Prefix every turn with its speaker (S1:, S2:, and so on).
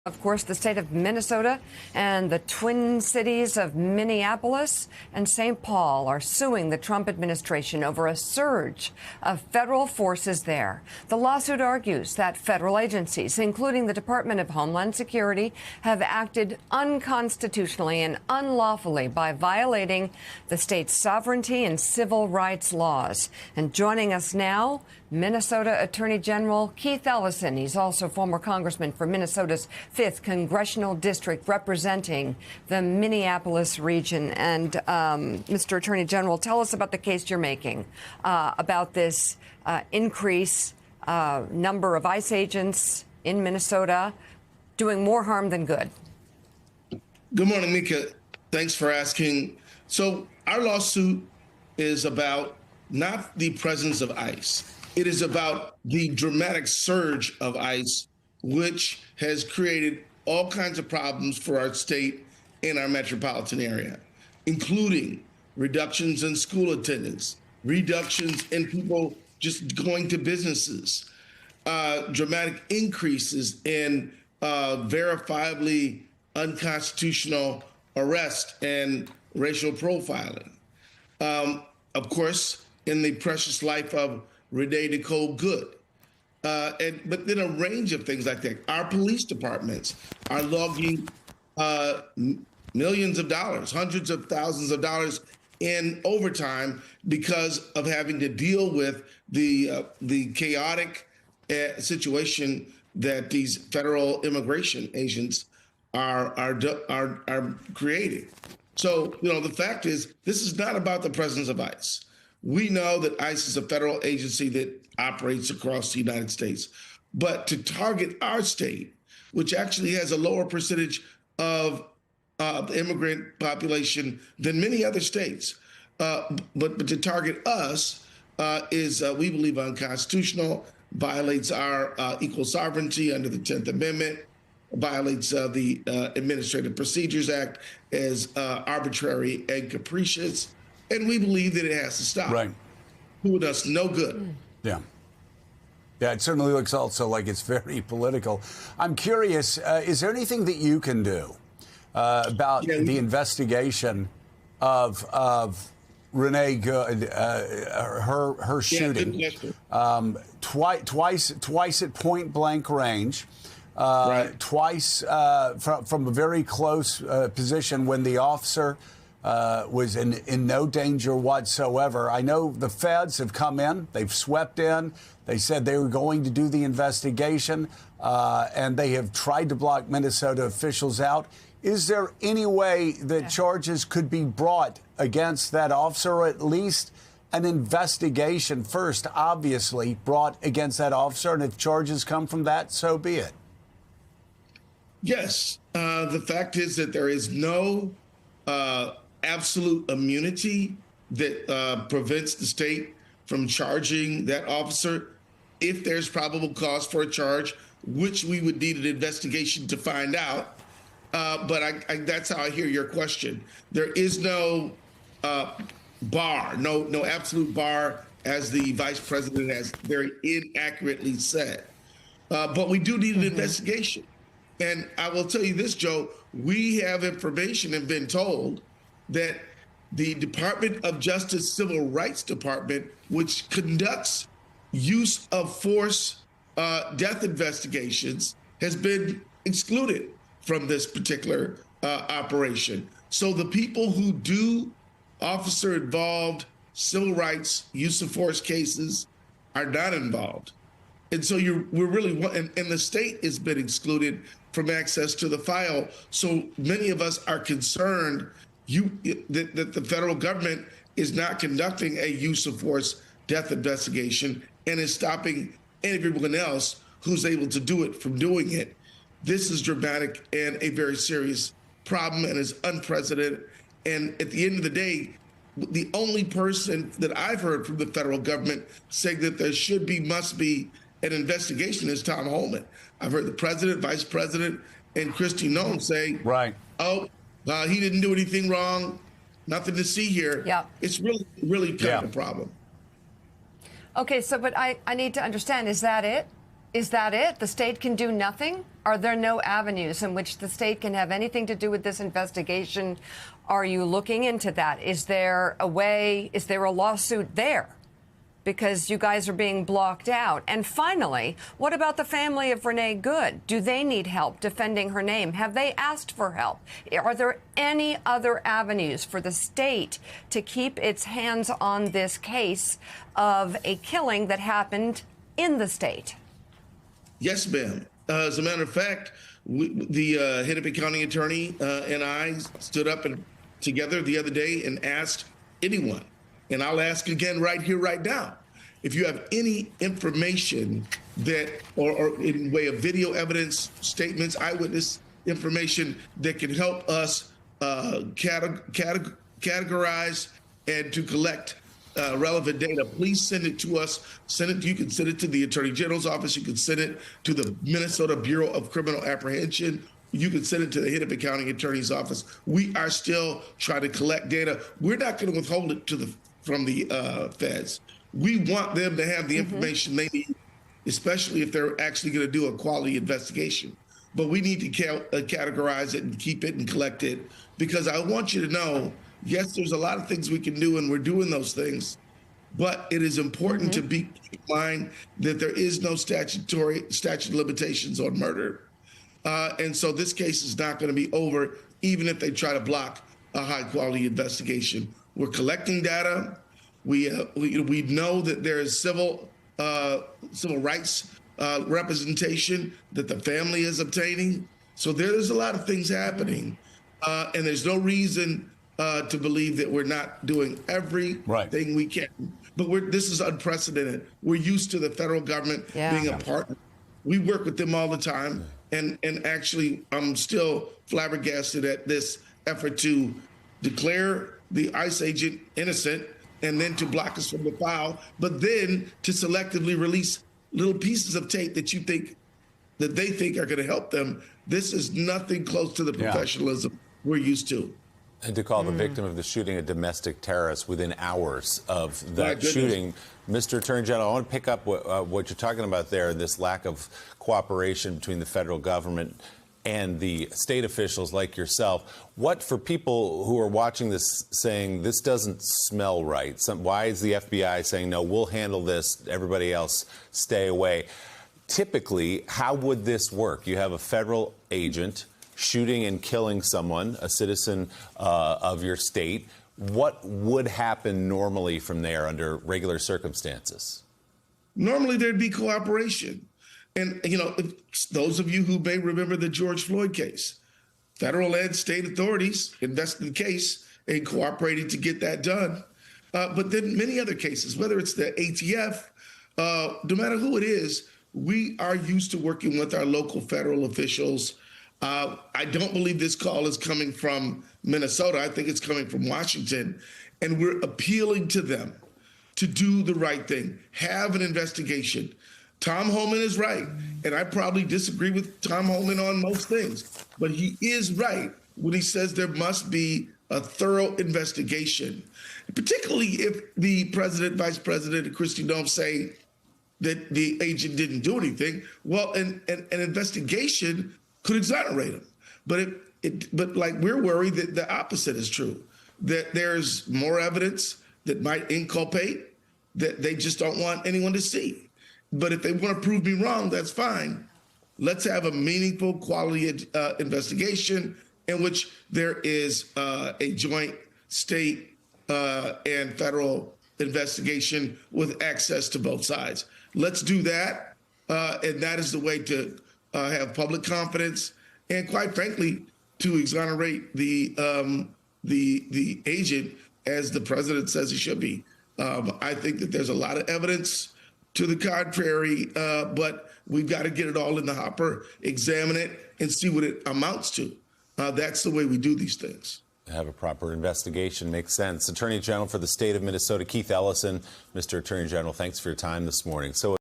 S1: Of course, the state of Minnesota and the twin cities of Minneapolis and St. Paul are suing the Trump administration over a surge of federal forces there. The lawsuit argues that federal agencies, including the Department of Homeland Security, have acted unconstitutionally and unlawfully by violating the state's sovereignty and civil rights laws. And joining us now, Minnesota Attorney General Keith Ellison. He's also former congressman for Minnesota's 5th Congressional District, representing the Minneapolis region. And Mr. Attorney General, tell us about the case you're making about this increase number of ICE agents in Minnesota doing more harm than good.
S2: Good morning, Mika. Thanks for asking. So our lawsuit is about not the presence of ICE. It is about the dramatic surge of ICE, which has created all kinds of problems for our state and our metropolitan area, including reductions in school attendance, reductions in people just going to businesses, dramatic increases in verifiably unconstitutional arrest and racial profiling. Of course, in the precious life of Renee Nicole Good. But then a range of things like that. Our police departments are logging millions of dollars, hundreds of thousands of dollars in overtime because of having to deal with the chaotic situation that these federal immigration agents are creating. So, the fact is, this is not about the presence of ICE. We know that ICE is a federal agency that operates across the United States. But to target our state, which actually has a lower percentage of the immigrant population than many other states, but to target us is, we believe, unconstitutional, violates our equal sovereignty under the 10th Amendment, violates the Administrative Procedures Act as arbitrary and capricious. And we believe that it has to stop.
S3: Right.
S2: Doing us no good.
S3: Yeah. Yeah, it certainly looks also like it's very political. I'm curious, is there anything that you can do about the investigation of Renee Good, her shooting, twice at point blank range, twice from a very close position when the officer was in no danger whatsoever. I know the feds have come in, they've swept in, they said they were going to do the investigation, and they have tried to block Minnesota officials out. Is there any way that charges could be brought against that officer, or at least an investigation first, obviously, brought against that officer? And if charges come from that, so be it.
S2: Yes. The fact is that there is no absolute immunity that prevents the state from charging that officer if there's probable cause for a charge, which we would need an investigation to find out. But that's how I hear your question. There is no bar, no absolute bar, as the vice president has very inaccurately said. But we do need an investigation. And I will tell you this, Joe, we have information and been told that the Department of Justice Civil Rights Department, which conducts use of force death investigations, has been excluded from this particular operation. So the people who do officer-involved civil rights use of force cases are not involved. And so we're really, and the state has been excluded from access to the file. So many of us are concerned that the federal government is not conducting a use of force death investigation and is stopping everyone else who's able to do it from doing it. This is dramatic and a very serious problem and is unprecedented. And at the end of the day, the only person that I've heard from the federal government saying that there must be an investigation is Tom Homan. I've heard the president, vice president, and Kristi Noem say, he didn't do anything wrong, nothing to see here.
S1: Yeah.
S2: It's really kind of a problem.
S1: Okay, but I need to understand, is that it? Is that it? The state can do nothing? Are there no avenues in which the state can have anything to do with this investigation? Are you looking into that? Is there a way? Is there a lawsuit there? Because you guys are being blocked out. And finally, what about the family of Renee Good? Do they need help defending her name? Have they asked for help? Are there any other avenues for the state to keep its hands on this case of a killing that happened in the state?
S2: Yes, ma'am. As a matter of fact, the Hennepin County attorney and I stood up together the other day and asked anyone, and I'll ask again right here, right now, if you have any information that, or in way of video evidence, statements, eyewitness information that can help us categorize and to collect relevant data, please send it to us. You can send it to the Attorney General's office. You can send it to the Minnesota Bureau of Criminal Apprehension. You can send it to the Hennepin County Attorney's office. We are still trying to collect data. We're not going to withhold it from the feds. We want them to have the information they need, especially if they're actually going to do a quality investigation. But we need to categorize it and keep it and collect it, because I want you to know, yes, there's a lot of things we can do, and we're doing those things. But it is important to keep in mind that there is no statute of limitations on murder. And so this case is not going to be over, even if they try to block a high quality investigation. We're collecting data. We know that there is civil rights representation that the family is obtaining. So there's a lot of things happening. And there's no reason to believe that we're not doing everything we can. But this is unprecedented. We're used to the federal government being a partner. We work with them all the time. And actually, I'm still flabbergasted at this effort to declare the ICE agent innocent and then to block us from the file, but then to selectively release little pieces of tape that they think are going to help them. This is nothing close to the professionalism we're used to.
S4: And to call the victim of the shooting a domestic terrorist within hours of that shooting. Mr. Attorney General, I want to pick up what you're talking about there, this lack of cooperation between the federal government and the state officials like yourself. What, for people who are watching this saying, this doesn't smell right, why is the FBI saying, no, we'll handle this, everybody else stay away? Typically, how would this work? You have a federal agent shooting and killing someone, a citizen of your state. What would happen normally from there under regular circumstances? Normally,
S2: there'd be cooperation. And, those of you who may remember the George Floyd case, federal and state authorities invested the case and cooperated to get that done. But then many other cases, whether it's the ATF, no matter who it is, we are used to working with our local federal officials. I don't believe this call is coming from Minnesota. I think it's coming from Washington. And we're appealing to them to do the right thing, have an investigation. Tom Homan is right, and I probably disagree with Tom Homan on most things, but he is right when he says there must be a thorough investigation, particularly if the president, vice president, and Kristi Noem say that the agent didn't do anything. Well, an investigation could exonerate him, but we're worried that the opposite is true, that there's more evidence that might inculpate that they just don't want anyone to see. But if they want to prove me wrong, that's fine. Let's have a meaningful, quality investigation in which there is a joint state and federal investigation with access to both sides. Let's do that, and that is the way to have public confidence, and quite frankly, to exonerate the agent as the president says he should be. I think that there's a lot of evidence to the contrary, but we've got to get it all in the hopper, examine it, and see what it amounts to. That's the way we do these things.
S4: Have a proper investigation. Makes sense. Attorney General for the state of Minnesota, Keith Ellison. Mr. Attorney General, thanks for your time this morning. So